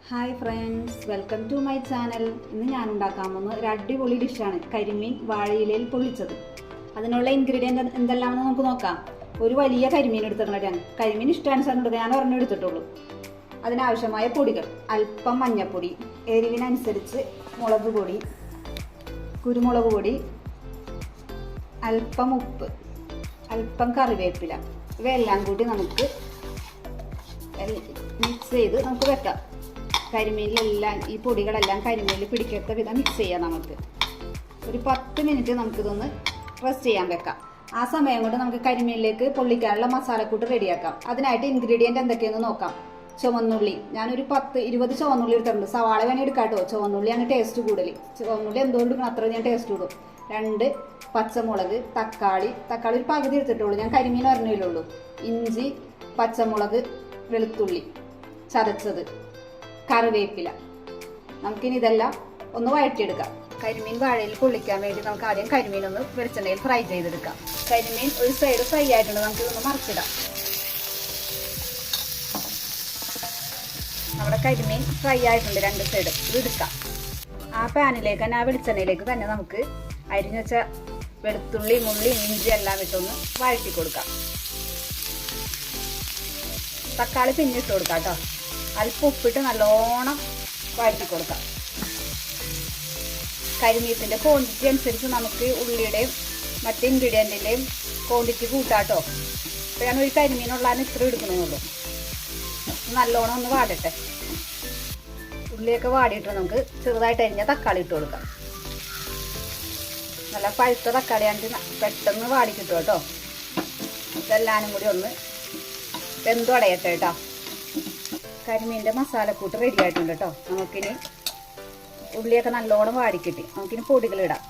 Hi friends, welcome to my channel. ഇന്ന് ഞാൻ ഉണ്ടാക്കാൻ പോകുന്ന ഒരു അടിപൊളി ഡിഷാണ് കരിമീൻ വാഴയിലയിൽ പൊള്ളിച്ചത്. അതിനുള്ള ഇൻഗ്രീഡിയൻ്റ് എന്തെല്ലാമെന്ന് നമുക്ക് നോക്കാം. ഒരു വലിയ കരിമീൻ എടുത്തിട്ടുണ്ട്. ഞാൻ കരിമീൻ ഇഷ്ടാനുസരണം എടുക്കുക, ഞാൻ ഒരെണ്ണം എടുത്തിട്ടുള്ളൂ. അതിനാവശ്യമായ പൊടികൾ: അല്പം മഞ്ഞൾപ്പൊടി, എരിവിനനുസരിച്ച് മുളക് പൊടി, കുരുമുളക് പൊടി, അല്പം ഉപ്പ്, അല്പം കറിവേപ്പില. ഇവയെല്ലാം കൂടി നമുക്ക് മിക്സ് ചെയ്ത് നമുക്ക് വെക്കാം. കരിമീനിലെല്ലാം ഈ പൊടികളെല്ലാം കരിമീനിൽ പിടിക്കത്ത വിധം മിക്സ് ചെയ്യാം. നമുക്ക് ഒരു 10 മിനിറ്റ് നമുക്കിതൊന്ന് റെസ്റ്റ് ചെയ്യാൻ വെക്കാം. ആ സമയം കൊണ്ട് നമുക്ക് കരിമീനിലേക്ക് പൊള്ളിക്കാനുള്ള മസാലക്കൂട്ട് റെഡിയാക്കാം. അതിനായിട്ട് ഇൻഗ്രീഡിയൻറ്റ് എന്തൊക്കെയെന്ന് നോക്കാം. ചുവന്നുള്ളി ഞാനൊരു 10-20 ചുവന്നുള്ളി എടുത്തിട്ടുണ്ട്. സവാള വേണേൽ എടുക്കാം കേട്ടോ. ചുവന്നുള്ളിയാണ് ടേസ്റ്റ് കൂടുതൽ. ചുവന്നുള്ളി എന്തുകൊണ്ട് എടുക്കണം, അത്ര ഞാൻ ടേസ്റ്റ് കൂടും. 2 പച്ചമുളക്, തക്കാളി ഒരു പകുതി എടുത്തിട്ടുള്ളൂ. ഞാൻ കരിമീൻ ഒരെണ്ണയിലുള്ളൂ. ഇഞ്ചി, പച്ചമുളക്, വെളുത്തുള്ളി ചതച്ചത്, കറിവേപ്പില. നമുക്കിനി ഇതെല്ലാം ഒന്ന് വഴറ്റിയെടുക്കാം. കരിമീൻ വാഴയിൽ പൊള്ളിക്കാൻ വേണ്ടി നമുക്ക് ആദ്യം കരിമീൻ ഒന്ന് വെളിച്ചെണ്ണയിൽ ഫ്രൈ ചെയ്തെടുക്കാം. കരിമീൻ ഒരു സൈഡ് ഫ്രൈ ആയിട്ടുണ്ട്. നമുക്കിതൊന്ന് മറിച്ചിടാം. നമ്മുടെ കരിമീൻ ഫ്രൈ ആയിട്ടുണ്ട് 2 സൈഡ്. ഇത് എടുക്കാം. ആ പാനിലേക്ക് തന്നെ, ആ വെളിച്ചെണ്ണയിലേക്ക് തന്നെ നമുക്ക് അരിഞ്ഞു വെച്ച വെളുത്തുള്ളി, മുള്ളി, ഇഞ്ചി എല്ലാം ഇട്ടൊന്ന് വഴറ്റി കൊടുക്കാം. തക്കാളി പിന്നിട്ട് കൊടുക്കാം കേട്ടോ. അല്പം ഉപ്പിട്ട് നല്ലോണം വഴറ്റി കൊടുക്കാം. കരിമീനിൻ്റെ ക്വാണ്ടിറ്റി അനുസരിച്ച് നമുക്ക് ഉള്ളിയുടെയും മറ്റ് ഇൻഗ്രീഡിയൻറ്റിൻ്റെയും ക്വാണ്ടിറ്റി കൂട്ടാട്ടോ. അപ്പോൾ ഞാൻ ഒരു കരിമീനുള്ളതാണ് ഇത്ര എടുക്കണമെന്നുള്ളൂ. നല്ലോണം ഒന്ന് വാടട്ടെ. ഉള്ളിയൊക്കെ വാടിയിട്ട് നമുക്ക് ചെറുതായിട്ട് അരിഞ്ഞ തക്കാളി ഇട്ട് കൊടുക്കാം. നല്ല പഴുത്ത തക്കാളിയാണെങ്കിൽ പെട്ടെന്ന് വാടി കിട്ടും കേട്ടോ. ഇതെല്ലാനും കൂടി ഒന്ന് വെന്തുടയട്ടെ കേട്ടോ. കരിമീൻ്റെ മസാലക്കൂട്ട് റെഡി ആയിട്ടുണ്ട് കേട്ടോ. നമുക്കിനി ഉള്ളിയൊക്കെ നല്ലോണം വാടിക്കിട്ടി. നമുക്കിനി പൊടികളിടാം.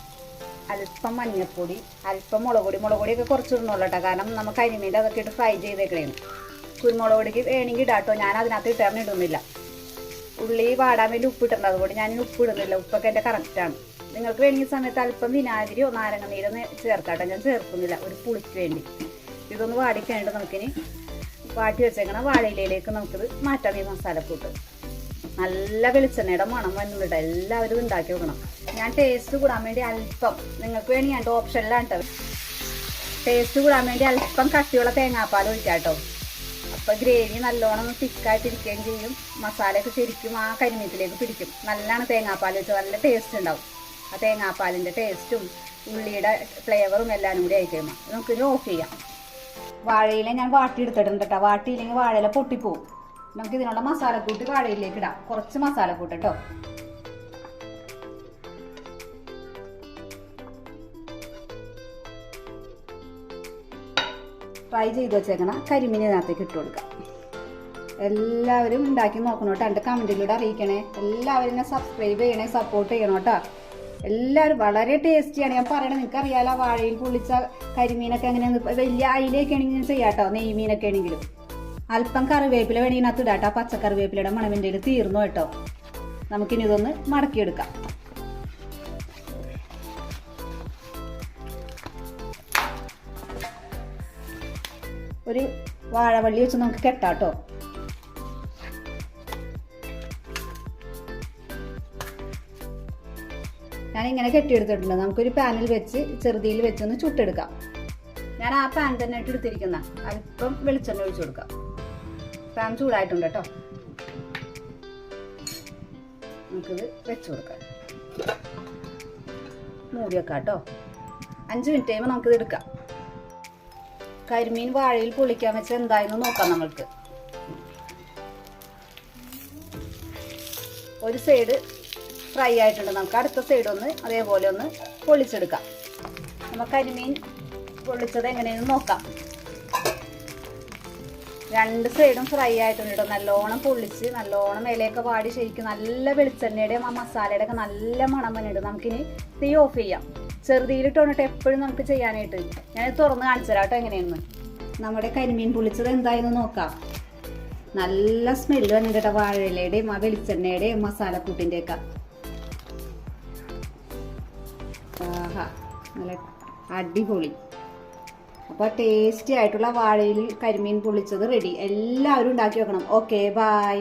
അല്പം മഞ്ഞൾപ്പൊടി, അല്പം മുളക് പൊടിയൊക്കെ കുറച്ചിടണമല്ലോ കേട്ടോ. കാരണം നമുക്ക് കരിമീൻ്റെ അതൊക്കെ ഇട്ട് ഫ്രൈ ചെയ്തേക്കണേന്. കുരുമുളക് പൊടിക്ക് വേണമെങ്കിൽ ഇടാം കേട്ടോ. ഞാൻ അതിനകത്ത് ഇടുന്നില്ല. ഉള്ളി വാടാൻ വേണ്ടി ഉപ്പ് ഇട്ടിട്ടുണ്ട്. അതുകൊണ്ട് ഞാൻ ഉപ്പ് ഇടുന്നില്ല. ഉപ്പൊക്കെ എൻ്റെ കറക്റ്റാണ്. നിങ്ങൾക്ക് വേണമെങ്കിൽ സമയത്ത് അല്പം വിനാഗിരിയോ നാരങ്ങ നീരോ ചേർക്കാട്ടോ. ഞാൻ ചേർക്കുന്നില്ല, ഒരു പുളിക്ക് വേണ്ടി. ഇതൊന്ന് വാടിക്കഴിഞ്ഞിട്ട് നമുക്കിനി വാട്ടി വെച്ചേക്കണം വാഴയിലയിലേക്ക് നമുക്കിത് മാറ്റാം. ഈ മസാലക്കൂട്ട് നല്ല വെളിച്ചെണ്ണയുടെ മണം വന്നിട്ട് എല്ലാവരും ഉണ്ടാക്കി വെക്കണം. ഞാൻ ടേസ്റ്റ് കൂടാൻ വേണ്ടി അല്പം, നിങ്ങൾക്ക് വേണ്ടി ഞാൻ ഓപ്ഷനിലാണ് കേട്ടോ, ടേസ്റ്റ് കൂടാൻ വേണ്ടി അല്പം കട്ടിയുള്ള തേങ്ങാപ്പാൽ ഒഴിക്കാം കേട്ടോ. അപ്പോൾ ഗ്രേവി നല്ലോണം തിക്കായിട്ടിരിക്കുകയും ചെയ്യും. മസാലയൊക്കെ ശരിക്കും ആ കരിമീനിലേക്ക് പിടിക്കും. നല്ലോണം തേങ്ങാപ്പാൽ വെച്ചാൽ നല്ല ടേസ്റ്റ് ഉണ്ടാവും. ആ തേങ്ങാപ്പാലിൻ്റെ ടേസ്റ്റും ഉള്ളിയുടെ ഫ്ലേവറും എല്ലാം കൂടി ആയി കഴിയുമ്പോൾ നമുക്കിത് ഓഫ് ചെയ്യാം. വാഴയില ഞാൻ വാട്ടിയെടുത്തിട്ടുണ്ട് കേട്ടോ. വാട്ടിയില്ലെങ്കിൽ വാഴയില പൊട്ടിപ്പോവും. നമുക്ക് ഇതിനുള്ള മസാലക്കൂട്ട് വാഴയിലേക്ക് ഇടാം. കുറച്ച് മസാലക്കൂട്ട് കേട്ടോ. ഫ്രൈ ചെയ്ത് വെച്ചേക്കണം കരിമീനിനകത്തേക്ക് ഇട്ട് കൊടുക്കാം. എല്ലാവരും ഉണ്ടാക്കി നോക്കണം കേട്ടോ. എൻ്റെ കമൻറ്റിലൂടെ അറിയിക്കണേ. എല്ലാവരും എന്നെ സബ്സ്ക്രൈബ് ചെയ്യണേ, സപ്പോർട്ട് ചെയ്യണം കേട്ടോ. എല്ലാവരും വളരെ ടേസ്റ്റിയാണ്. ഞാൻ പറയണത് നിങ്ങൾക്ക് അറിയാലോ, വാഴയിൽ പൊള്ളിച്ച കരിമീനൊക്കെ എങ്ങനെയാണ്. വലിയ അയിലൊക്കെ ആണെങ്കിൽ ഞാൻ ചെയ്യാം കേട്ടോ. നെയ്മീനൊക്കെ ആണെങ്കിലും അല്പം കറിവേപ്പില വേണമെങ്കിൽ ഇതിനകത്ത് ഇടാം കേട്ടോ. പച്ചക്കറിവേപ്പിലയുടെ മണമെൻ്റെ തീർന്നു കേട്ടോ. നമുക്കിനി ഇതൊന്ന് മടക്കിയെടുക്കാം. ഒരു വാഴവള്ളി വെച്ച് നമുക്ക് കെട്ടാം കേട്ടോ. ഞാനിങ്ങനെ കെട്ടിയെടുത്തിട്ടുണ്ട്. നമുക്കൊരു പാനിൽ വെച്ച് ചെറുതിയിൽ വെച്ചൊന്ന് ചുട്ടെടുക്കാം. ഞാൻ ആ പാൻ തന്നെ ഇട്ട് എടുത്തിരിക്കുന്ന അല്പം വെളിച്ചെണ്ണ ഒഴിച്ചു കൊടുക്കാം. പാൻ ചൂടായിട്ടുണ്ട് കേട്ടോ. നമുക്കിത് വെച്ച് കൊടുക്കാം. മൂടി വെക്കാം കേട്ടോ. 5 മിനിറ്റ് കഴിയുമ്പോൾ നമുക്കിത് എടുക്കാം. കരിമീൻ വാഴയിൽ പൊള്ളിക്കാൻ വെച്ചാൽ എന്തായെന്ന് നോക്കാം. നമ്മൾക്ക് ഒരു സൈഡ് ഫ്രൈ ആയിട്ടുണ്ട്. നമുക്ക് അടുത്ത സൈഡ് ഒന്ന് അതേപോലെ ഒന്ന് പൊള്ളിച്ചെടുക്കാം. നമുക്ക് കരിമീൻ പൊള്ളിച്ചത് എങ്ങനെയെന്ന് നോക്കാം. 2 സൈഡും ഫ്രൈ ആയിട്ടുണ്ട്. നല്ലോണം പൊള്ളിച്ച് നല്ലോണം ഇലയൊക്കെ വാടി ശരിക്കും നല്ല വെളിച്ചെണ്ണയുടെയും ആ മസാലയുടെ ഒക്കെ നല്ല മണം വന്നിട്ട് നമുക്കിനി തീ ഓഫ് ചെയ്യാം. ചെറുതിയിലിട്ടോണ്ടിട്ട് എപ്പോഴും നമുക്ക് ചെയ്യാനായിട്ട്. ഞാൻ തുറന്ന് കാണിച്ചു തരാം കേട്ടോ എങ്ങനെയെന്ന്. നമ്മുടെ കരിമീൻ പൊള്ളിച്ചത് എന്തായെന്ന് നോക്കാം. നല്ല സ്മെല്ല് വന്നിട്ട് വാഴയിലയുടെയും ആ വെളിച്ചെണ്ണയുടെയും മസാലക്കൂട്ടിൻ്റെയൊക്കെ. നല്ല അടിപൊളി. അപ്പോൾ ടേസ്റ്റി ആയിട്ടുള്ള വാഴയിൽ കരിമീൻ പൊള്ളിച്ചത് റെഡി. എല്ലാവരും ഉണ്ടാക്കി വെക്കണം. Okay, by.